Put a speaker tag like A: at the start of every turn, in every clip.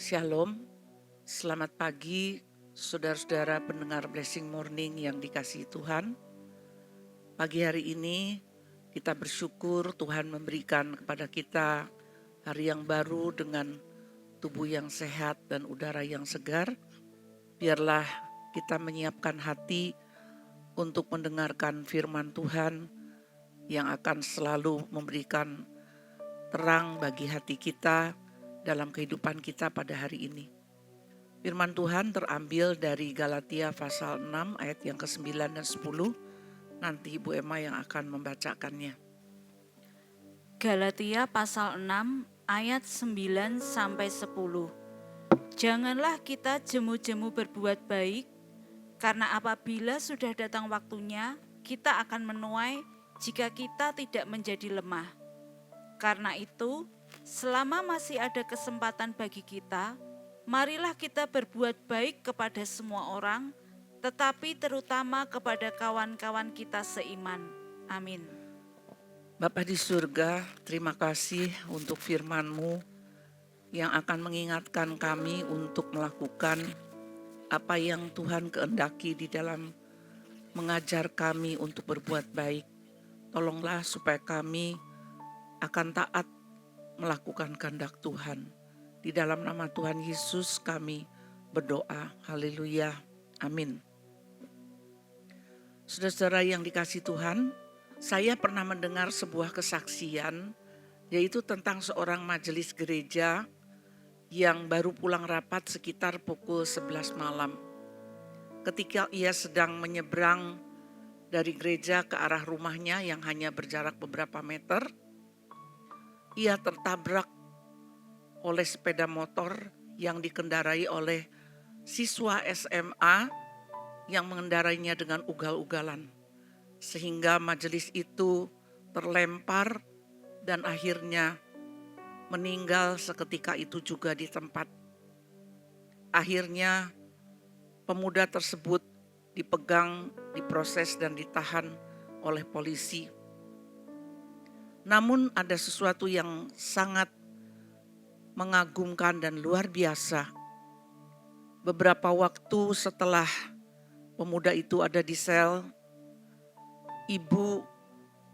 A: Shalom, selamat pagi saudara-saudara pendengar Blessing Morning yang dikasihi Tuhan. Pagi hari ini kita bersyukur Tuhan memberikan kepada kita hari yang baru dengan tubuh yang sehat dan udara yang segar. Biarlah kita menyiapkan hati untuk mendengarkan firman Tuhan yang akan selalu memberikan terang bagi hati kita dalam kehidupan kita pada hari ini. Firman Tuhan terambil dari Galatia pasal 6 ayat yang ke-9 dan 10. Nanti Ibu Emma yang akan membacakannya.
B: Galatia pasal 6 ayat 9 sampai 10. Janganlah kita jemu-jemu berbuat baik, karena apabila sudah datang waktunya, kita akan menuai jika kita tidak menjadi lemah. Karena itu, selama masih ada kesempatan bagi kita, marilah kita berbuat baik kepada semua orang, tetapi terutama kepada kawan-kawan kita seiman. Amin.
A: Bapa di surga, terima kasih untuk firman-Mu yang akan mengingatkan kami untuk melakukan apa yang Tuhan kehendaki di dalam mengajar kami untuk berbuat baik. Tolonglah supaya kami akan taat melakukan kehendak Tuhan. Di dalam nama Tuhan Yesus kami berdoa. Haleluya. Amin. Saudara-saudara yang dikasihi Tuhan, saya pernah mendengar sebuah kesaksian, yaitu tentang seorang majelis gereja yang baru pulang rapat sekitar pukul 11 malam. Ketika ia sedang menyeberang dari gereja ke arah rumahnya yang hanya berjarak beberapa meter, ia tertabrak oleh sepeda motor yang dikendarai oleh siswa SMA yang mengendarainya dengan ugal-ugalan. Sehingga majelis itu terlempar dan akhirnya meninggal seketika itu juga di tempat. Akhirnya pemuda tersebut dipegang, diproses dan ditahan oleh polisi. Namun ada sesuatu yang sangat mengagumkan dan luar biasa. Beberapa waktu setelah pemuda itu ada di sel, ibu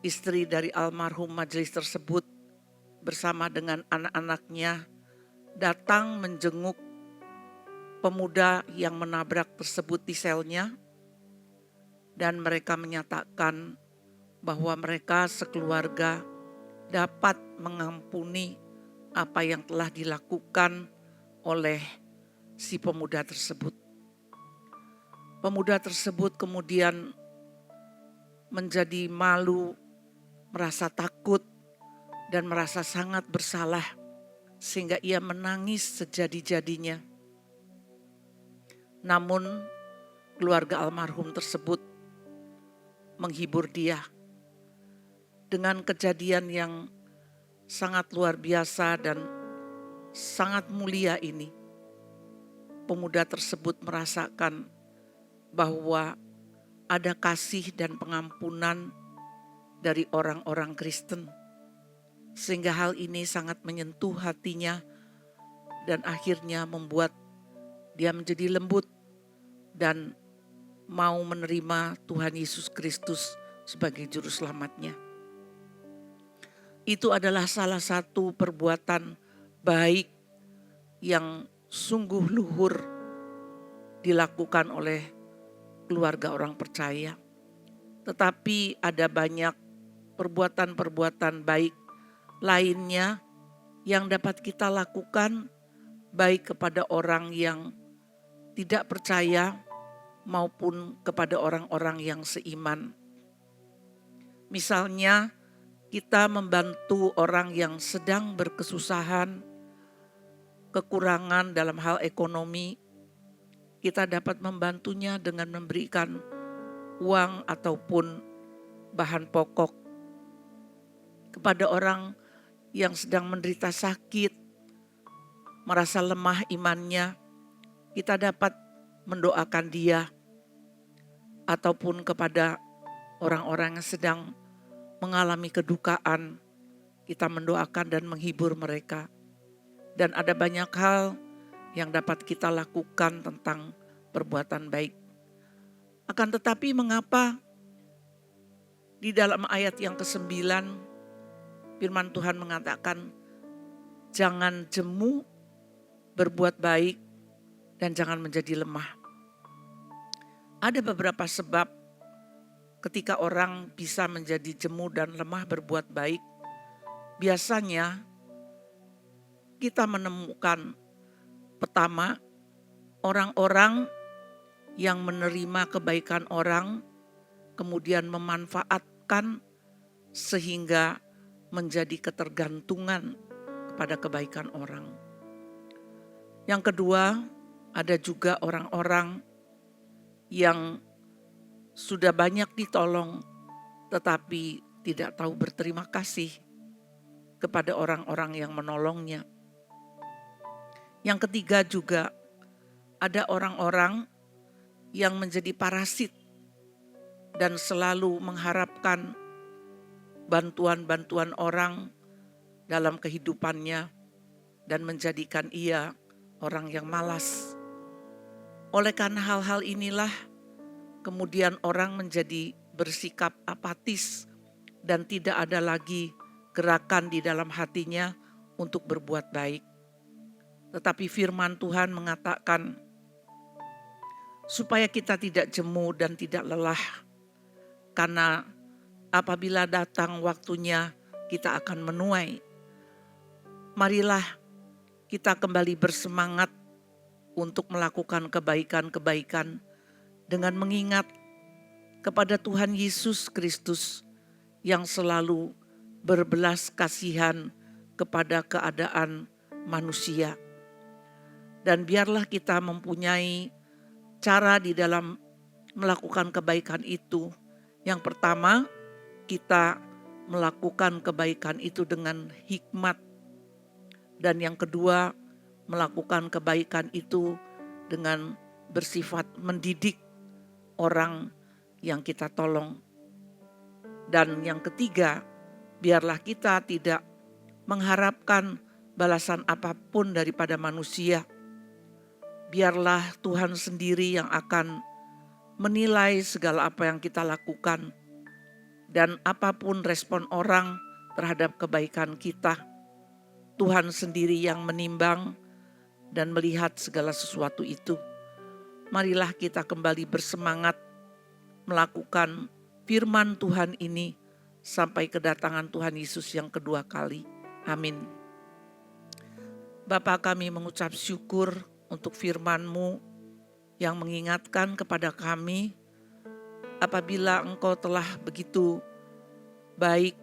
A: istri dari almarhum majelis tersebut bersama dengan anak-anaknya datang menjenguk pemuda yang menabrak tersebut di selnya, dan mereka menyatakan bahwa mereka sekeluarga dapat mengampuni apa yang telah dilakukan oleh si pemuda tersebut. Pemuda tersebut kemudian menjadi malu, merasa takut, dan merasa sangat bersalah, sehingga ia menangis sejadi-jadinya. Namun keluarga almarhum tersebut menghibur dia dengan kejadian yang sangat luar biasa dan sangat mulia ini. Pemuda tersebut merasakan bahwa ada kasih dan pengampunan dari orang-orang Kristen. Sehingga hal ini sangat menyentuh hatinya dan akhirnya membuat dia menjadi lembut dan mau menerima Tuhan Yesus Kristus sebagai juru selamatnya. Itu adalah salah satu perbuatan baik yang sungguh luhur dilakukan oleh keluarga orang percaya. Tetapi ada banyak perbuatan-perbuatan baik lainnya yang dapat kita lakukan baik kepada orang yang tidak percaya maupun kepada orang-orang yang seiman. Misalnya kita membantu orang yang sedang berkesusahan, kekurangan dalam hal ekonomi. Kita dapat membantunya dengan memberikan uang ataupun bahan pokok. Kepada orang yang sedang menderita sakit, merasa lemah imannya, kita dapat mendoakan dia. Ataupun kepada orang-orang yang sedang mengalami kedukaan, kita mendoakan dan menghibur mereka. Dan ada banyak hal yang dapat kita lakukan tentang perbuatan baik. Akan tetapi mengapa di dalam ayat yang ke-9 firman Tuhan mengatakan jangan jemu berbuat baik dan jangan menjadi lemah. Ada beberapa sebab ketika orang bisa menjadi jemu dan lemah berbuat baik. Biasanya kita menemukan pertama, orang-orang yang menerima kebaikan orang kemudian memanfaatkan sehingga menjadi ketergantungan kepada kebaikan orang. Yang kedua, ada juga orang-orang yang sudah banyak ditolong tetapi tidak tahu berterima kasih kepada orang-orang yang menolongnya. Yang ketiga juga ada orang-orang yang menjadi parasit dan selalu mengharapkan bantuan-bantuan orang dalam kehidupannya dan menjadikan ia orang yang malas. Oleh karena hal-hal inilah kemudian orang menjadi bersikap apatis dan tidak ada lagi gerakan di dalam hatinya untuk berbuat baik. Tetapi firman Tuhan mengatakan supaya kita tidak jemu dan tidak lelah, karena apabila datang waktunya kita akan menuai. Marilah kita kembali bersemangat untuk melakukan kebaikan-kebaikan dengan mengingat kepada Tuhan Yesus Kristus yang selalu berbelas kasihan kepada keadaan manusia. Dan biarlah kita mempunyai cara di dalam melakukan kebaikan itu. Yang pertama, kita melakukan kebaikan itu dengan hikmat. Dan yang kedua, melakukan kebaikan itu dengan bersifat mendidik orang yang kita tolong. Dan yang ketiga, biarlah kita tidak mengharapkan balasan apapun daripada manusia. Biarlah Tuhan sendiri yang akan menilai segala apa yang kita lakukan. Dan apapun respon orang terhadap kebaikan kita, Tuhan sendiri yang menimbang dan melihat segala sesuatu itu. Marilah kita kembali bersemangat melakukan firman Tuhan ini sampai kedatangan Tuhan Yesus yang kedua kali. Amin. Bapa, kami mengucap syukur untuk firman-Mu yang mengingatkan kepada kami apabila Engkau telah begitu baik,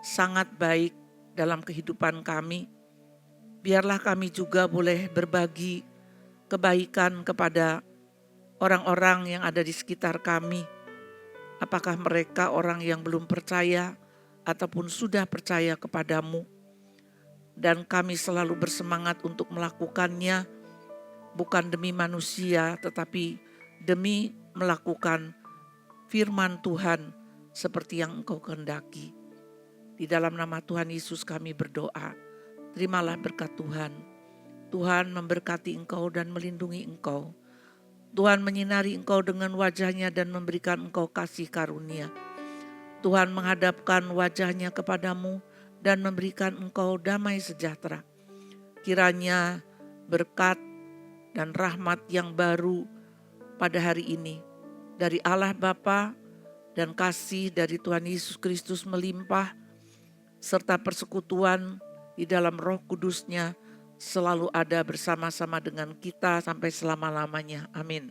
A: sangat baik dalam kehidupan kami. Biarlah kami juga boleh berbagi kebaikan kepada orang-orang yang ada di sekitar kami. Apakah mereka orang yang belum percaya ataupun sudah percaya kepadamu. Dan kami selalu bersemangat untuk melakukannya bukan demi manusia tetapi demi melakukan firman Tuhan seperti yang Engkau kehendaki. Di dalam nama Tuhan Yesus kami berdoa. Terimalah berkat Tuhan. Tuhan memberkati engkau dan melindungi engkau. Tuhan menyinari engkau dengan wajah-Nya dan memberikan engkau kasih karunia. Tuhan menghadapkan wajah-Nya kepadamu dan memberikan engkau damai sejahtera. Kiranya berkat dan rahmat yang baru pada hari ini dari Allah Bapa dan kasih dari Tuhan Yesus Kristus melimpah serta persekutuan di dalam Roh Kudus-Nya selalu ada bersama-sama dengan kita sampai selama-lamanya. Amin.